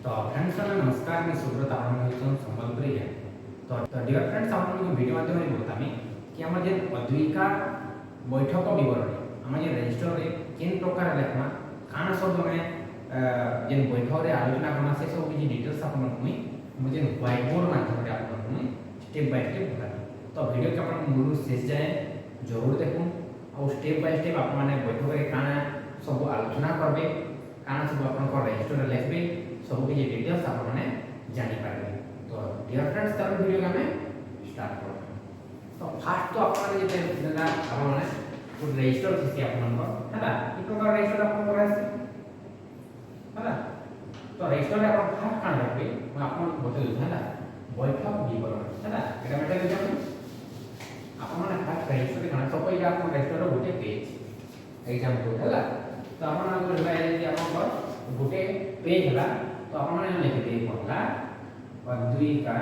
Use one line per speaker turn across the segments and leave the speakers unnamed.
तो फ्रेंड्स नमस्कार मैं सुब्रत आपण संबलपुरी है। तो डियर फ्रेंड्स आपण वीडियो माध्यम बोलता कि आम जे अद्विका बैठक विवरण आम जे रजिस्टर रे केन प्रकार लेखमा काना सब मैं जे बैठक रे आलोचना करना से सब किसी डिटेल्स आपण मुझे व्हाइट बोर्ड माध्यम रे आपण स्टेप बाय स्टेप बता। तो वीडियो के आपण मूल शेष जाए जरूर देखूं और स्टेप बाय स्टेप आप माने बैठक रे काना सब आलोचना करबे काना सब आपण को रजिस्टर रे लिखबे सब किसी डिटेल्स आप माने जानि पारबे। तो डियर फ्रेंड्स तब वीडियो का मैं स्टार्ट कर। तो फास्ट तो आप माने जे देना आप माने तो रजिस्टर किसी आपण को हैला ई प्रकार रजिस्टर आपण को रहसे हैला। तो रजिस्टर रे आपण फास्ट कान रखबे मैं आपन बतल हैला बैठक विवरण हैला एटा मेटा के जानो आप माने फास्ट रजिस्टर रे कान सब या आपण रजिस्टर रो गोटे पेज एग्जांपल हैला। तो आपण आगो रहला जे आपण को गोटे पेज हैला तो आपण माने लिख दे पहला अद्विका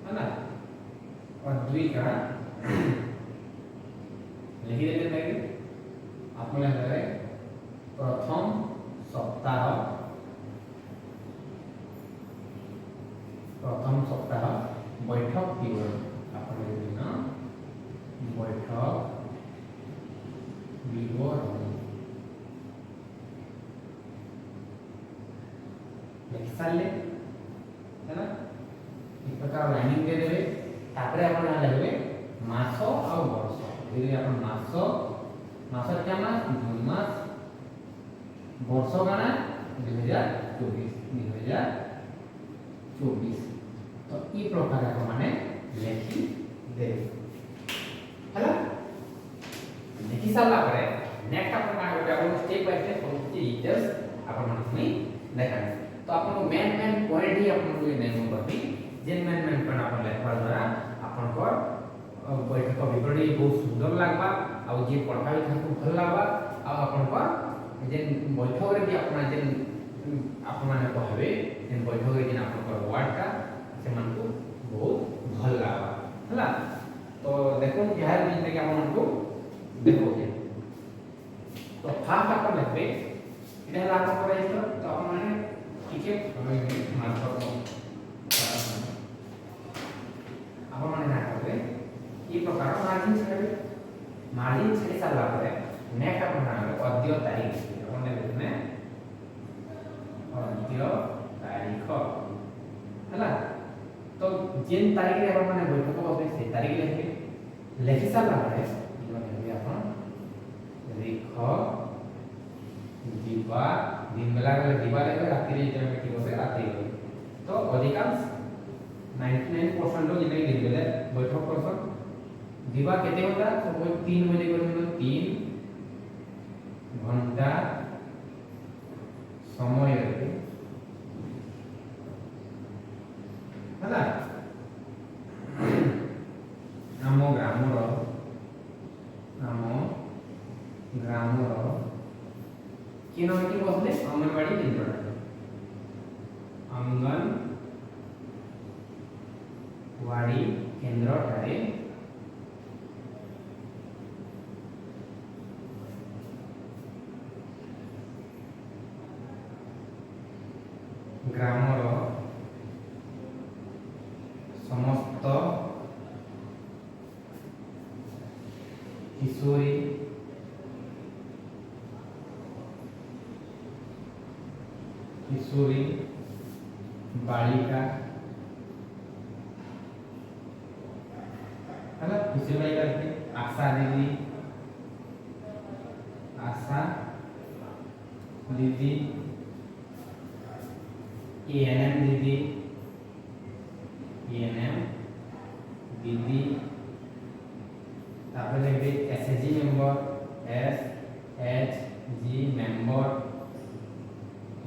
हैला अद्विका लिख दे लगे आपण लगे प्रथम सप्ताह बैठक विवरण आपण लिखना बैठक विवरण लिख सारे है ना इस प्रकार लाइनिंग दे देबे तापरे आपण ना लिखबे मास और वर्ष धीरे आपण मास क्या मास 2 मास वर्ष गाना 2024 तो ई प्रकार आपण माने लिखि देबे हैला। लिखि साला परे नेक्स्ट आपण का गोटे स्टेप बाय स्टेप सब डिटेल्स आपण माने देखा। तो आपन मेन पॉइंट ही आपन को नै करबी जेन मेन पॉइंट आपन लेखवा द्वारा आपन को बैठक विवरणी बहुत सुंदर लागबा आ जे पढ़ाई थाको भल लागबा आ आपन को जेन बैठक रे भी आपन जेन आपन माने कहबे जेन बैठक रे जेन आपन को वर्ड का से मन को बहुत भल लागबा हला। तो देखो बिहार दिन में आपन को देखोगे तो फास्ट आपन लिखबे इधर ला आपन को रजिस्टर तो आपन माने ठीक है मार्क आप माने ना करबे ई प्रकार मार्जिन छाड़ी सारा परे नेक्स्ट आप ना अद्य तारीख अपन लिखने अद्य तारीख हैला। तो जेन तारीख रे अपन माने बैठक होबे से तारीख लिखबे लिखि सारा परे इनो लिखबे अपन लिख दिवा दिन बेला गले दिवा लेबे राति रे जे में ठीक होबे राति होबे। तो अधिकांश 99% लोग जिने दिन बेले बैठक करसन दिवा केते घंटा सब कोई 3 बजे करन 3 घंटा समय रे हैला। आम ग्रामर किन की बसले अंगनवाड़ी केंद्र अंगनवाड़ी केंद्र ठारे ग्रामर समस्त किशोरी बालिका है किशोरी बालिका लिखते आशा दीदी एएनएम दीदी तापर लिखबे SHG member SHG member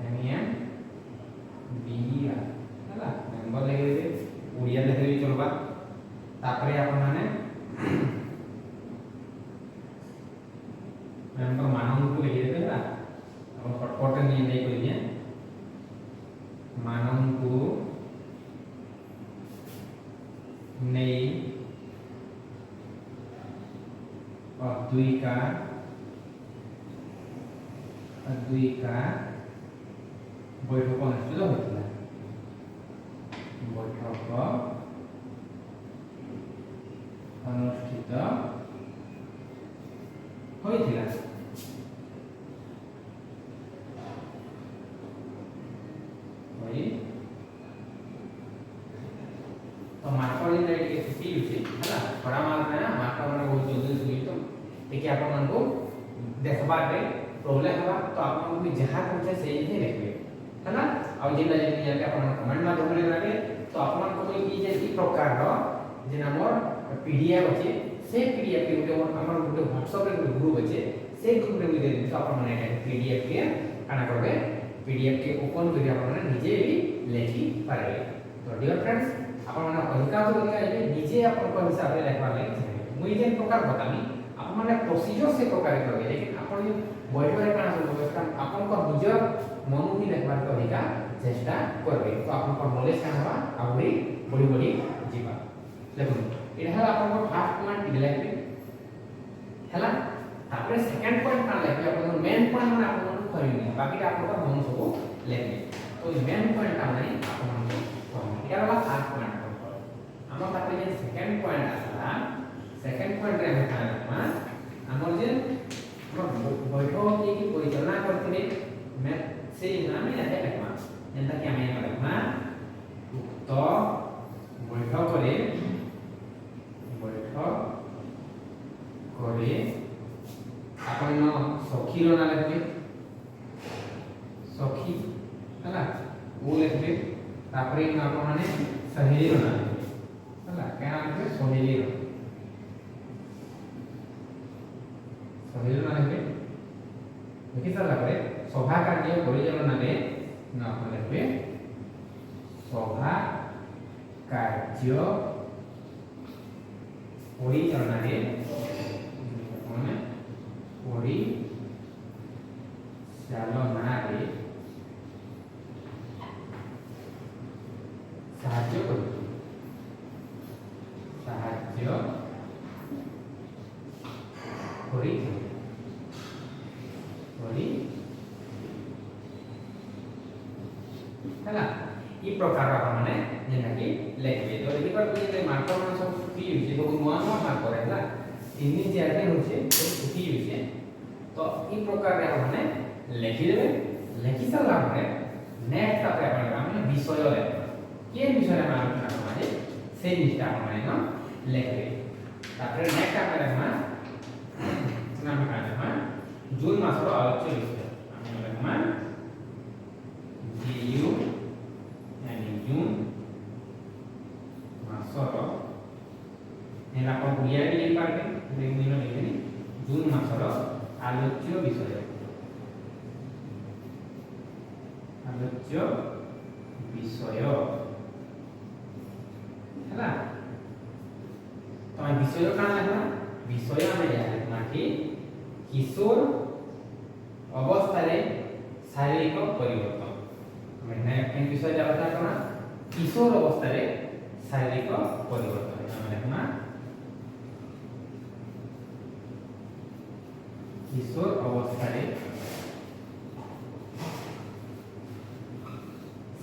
MM BR हैला मेंबर लिखबे ओडिया लिखबे चलबा। तापर आपण माने मेंबर मानन को लिख देबे हैला हम शॉर्टकट नहीं नहीं करिए मानन को नहीं अद्विका अद्विका बैठक अनुष्ठित होता बैठक अनुष्ठित होइथिला होई तो मार्कर इन रेट के सिटी यूज है बड़ा मार्क है ना मार्कर माने बहुत जल्दी सुनी तो देखिए आप मन को देखबा पे प्रॉब्लम हवा तो आप मन को जहां पहुंचे से ही लिखबे है ना और जिन जन जाके अपन कमेंट माध्यम रे लागे तो आप मन को ई जे ई प्रकार रो जे हमर पीडीएफ अछि से पीडीएफ के गुटे हमर गुटे व्हाट्सएप रे गुटे ग्रुप अछि से ग्रुप रे दे दे तो अपन माने पीडीएफ के काना करबे पीडीएफ के ओपन करी अपन माने निजे भी लेखि पारे तो डियर फ्रेंड्स अपन माने अधिकांश अधिकार निजे अपन को हिसाब रे लिखवा लागि चाहिए मुई जे प्रकार बतामी अपन माने प्रोसीजर से प्रकार करबे लेकिन अपन जो बैठरे काना सब व्यवस्था अपन को निज मनु ही लिखवा के अधिकार चेष्टा करबे तो अपन को नॉलेज का हवा आउरी बड़ी बड़ी जीवा देखो एहा अपन को फर्स्ट पॉइंट लिखबे हला तापर सेकंड पॉइंट का लिखबे अपन मेन पॉइंट माने अपन को करबे बाकी अपन को मन सब लिखबे तो मेन पॉइंट का माने अपन को एहा वाला फर्स्ट पॉइंट हम तापर जे सेकंड पॉइंट आसला सेकंड पॉइंट रे हम का हमर जे बैठक की परिचालना करथिले मैं से नाम ही आते लिखमा जेंता कि हमें लिखमा उक्त बैठक रे अपन सखी रो ना लिखबे सखी हला वो लिखबे तापर इन अपन माने सहेली रो ना हला क्या लिखबे सहेली रो ना लिखबे देखि सर लगबे सभा कार्य परिचालना रे ना अपन लिखबे सभा कार्य परिचालना रे माने परिचालना रे साहाय्य करी हैला ई प्रकार माने जेना कि लेखबे तो एही पर जे मार्कर मन सब छुट्टी होइছে तो नुवा नुवा मार्कर हैला इनी जेते होइছে तो छुट्टी होइছে तो ई प्रकार रे माने लेखि देबे लेखि साला माने नेक्स्ट आपरे माने विषय ले के विषय में आलोचना करबे से निष्ठा माने न लेखबे तापर नेक्स्ट आपरे नाम का जून मासर आलोच्य विषय आमे लेखमा जीयू जून मासर एला को बुलिया भी लिख पारबे देख मिनो लिखनी जून मासर आलोच्य विषय हैला तो विषय का लेखना विषय में लेखना कि किशोर अवस्था रे शारीरिक परिवर्तन मैंने एक विषय आलोचना करना किशोर अवस्था रे शारीरिक परिवर्तन हम लिखना किशोर अवस्था रे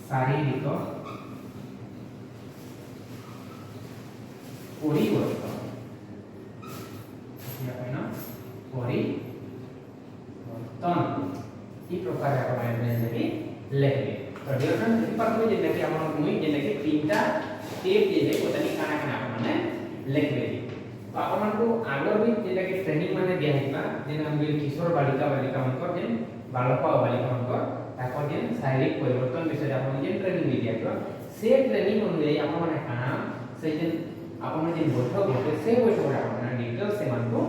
शारीरिक परिवर्तन या कहना परिवर्तन ई प्रकार आपण जेनेकी लेखबे तो डियर फ्रेंड्स इस पर कोई जेनेकी आपण मुई जेनेकी तीनटा स्टेप जे जे ओतनी काना काना आपण माने लेखबे तो आपण को आगर भी जेनेकी ट्रेनिंग माने दिया हिबा जेन हम किशोर बालिका बालिका मन को जेन बालक और बालिका मन को ताको जेन शारीरिक परिवर्तन विषय आपण जेन ट्रेनिंग दिया तो से ट्रेनिंग अनुसार आपण माने काना से जेन आपण जेन बैठक होते से बैठक आपण डिटेल से मन को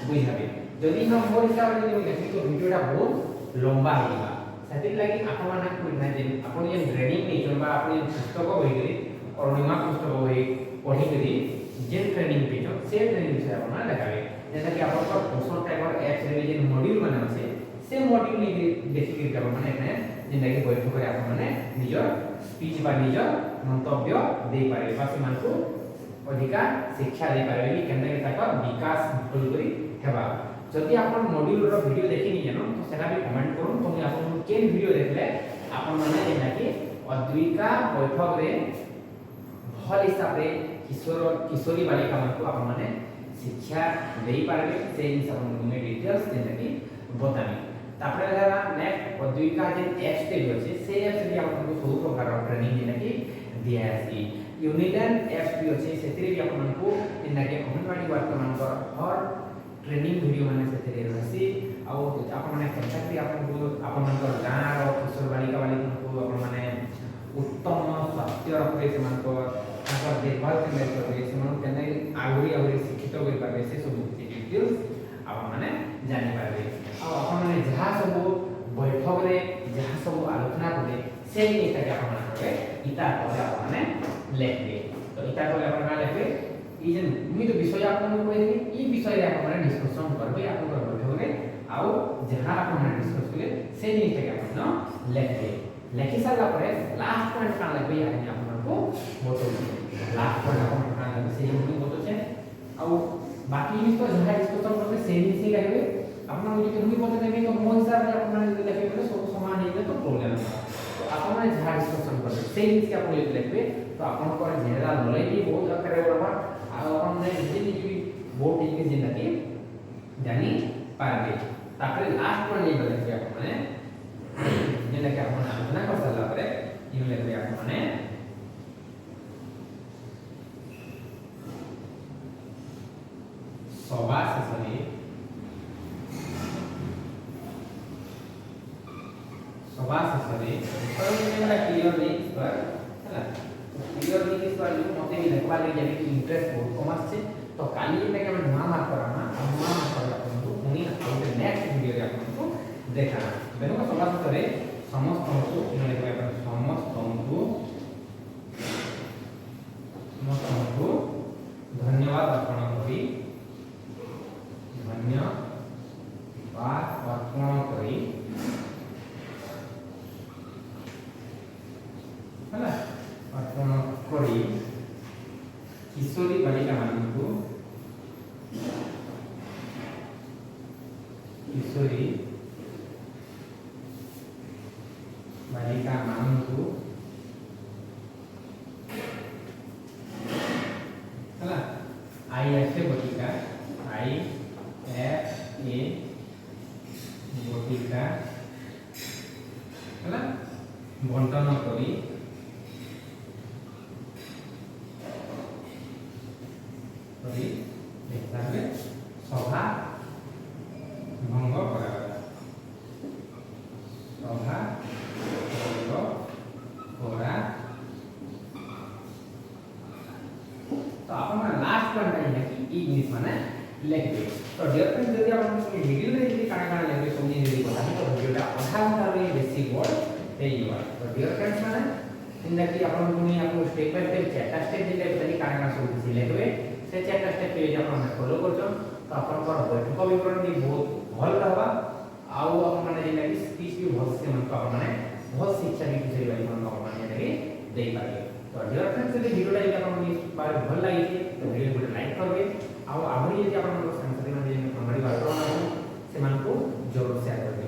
बुझाबे जदि हम मोर हिसाब रे देखि तो वीडियोटा बहुत लंबा होइबा सेति लागि आपण माने कोइ ना जेन आपण जेन ट्रेनिंग नै चलबा आपण पुस्तक होई गरी अरुणिमा पुस्तक होई पढी गरी जेन ट्रेनिंग पेजो से ट्रेनिंग विषय आपण लगाबे जैसा कि आपण को पोषण टाइपर एप्स रे जेन मॉड्यूल माने আছে से मॉड्यूल नै देखि के आपण माने ने जेन लागि बैठक करे आपण माने निज स्पीच बा निज मंतव्य दे पारे बा से मान को अधिका शिक्षा दे पारे कि केने ताका विकास भल करी हेबा जदि आप मॉड्यूल रो वीडियो देखिनी जनो तो सेटा भी कमेंट करूँ तो मुझे आपन केन वीडियो देखले आपन माने जेना कि अद्विका बैठक रे भल हिसाब रे किशोर किशोरी बालिका मान को आपन माने शिक्षा देई पारबे से हिसाब में डिटेल्स जेना कि बतामी तापरे रहला नेक्स्ट अद्विका जे एप्स ते अछि से एप्स भी आपन को सब प्रकार ट्रेनिंग जेना कि दिया अछि यूनिलैंड एप्स भी अछि सेतिरे भी आपन को जेना कि अंगनवाड़ी वर्कर मान को हर ट्रेनिंग वीडियो माने से रहसी आ आपन माने कंटेक्ट भी आपन को आपन मान गाँ रो किशोर बालिका को आपन माने उत्तम स्वास्थ्य रखे से मान को ताकर देखभाल केने करबे से मान केने आगुरी शिक्षित होई पाबे से सब डिटेल्स आपन माने जानि पाबे आ आपन माने जहा सब बैठक रे जहा सब आलोचना करे से निता के आपन माने इता करे आपन माने लेखबे तो इता करे आपन माने लेखबे ई जे मुई तो विषय आपन को कहबे ई विषय रे आपन माने डिस्कशन करबे आपन को बैठक रे आउ जहा आपन माने डिस्कस करे से निता के आपन लेखबे लेखि सारा परे लास्ट पॉइंट का लेखबे यानी आपन को बोतो लास्ट पॉइंट आपन का लेखबे से ही बोतो छे आउ बाकी जिनिस तो जहा डिस्कशन करबे से ही से लेखबे आपन जो मुई बोतो देबे तो मोर हिसाब रे आपन माने लेखबे सब समान हेबे तो प्रॉब्लम तो आपन माने जहा डिस्कशन करबे से ही से आपन लेखबे तो आपन को जनरल नॉलेज भी बहुत आकार रे बडबा आपन ने जिनि भी बहुत ठीक जिंदगी जानी पारबे तापर लास्ट पॉइंट ये बोले कि आपन माने जेना कि आपन आलोचना कर साला परे इन लेबे आपन माने सभा शेषरे जेना क्लियर नहीं पर हला क्लियर नहीं इस पर मते भी देखबा ले जाबे कि इंटरेस्ट बहुत कम आछे तो काली जेना कि हम नुआ मार्क कराना नुआ मार्क करा आपन को पुनी आउट नेक्स्ट वीडियो रे आपन को देखाना देखो सभा शेषरे समस्त को इन लेबे आपन समस्त को धन्यवाद अर्पण करी हला अर्पण करी किशोरी बालिका मान को किशोरी बालिका मान को हला आई ऐसे बटिका आई एफ ए बटिका हला बंटन करी सभा भंग करा सभा भंग करा तो आपन लास्ट पॉइंट है कि ई जिनिस माने लेखबे तो डियर फ्रेंड्स यदि आपन वीडियो रे यदि काना काना लेखबे सोनी यदि बता तो वीडियोटा आधा घंटा रे बेसी वर्ड देइबा तो डियर फ्रेंड्स माने इंदा कि आपन कोनी आपन स्टेप बाय स्टेप चेटा स्टेप दिले तनी काना काना सब किछि लेखबे से चेटा स्टेप पे जे आपन फॉलो करछन तो आपन को बैठक विवरण भी बहुत भल रहबा आउ आपन माने जेना कि स्पीच भी बहुत से मन आपन माने बहुत शिक्षा भी किछि बारी मन आपन माने जेना कि देई पाबे तो डियर फ्रेंड्स यदि वीडियोटा यदि आपन बारे भल लागि तो वीडियो को लाइक करबे आउ आभरी यदि आपन संसारी माने जे हमरी वार्ता से मन को जरूर शेयर करबे।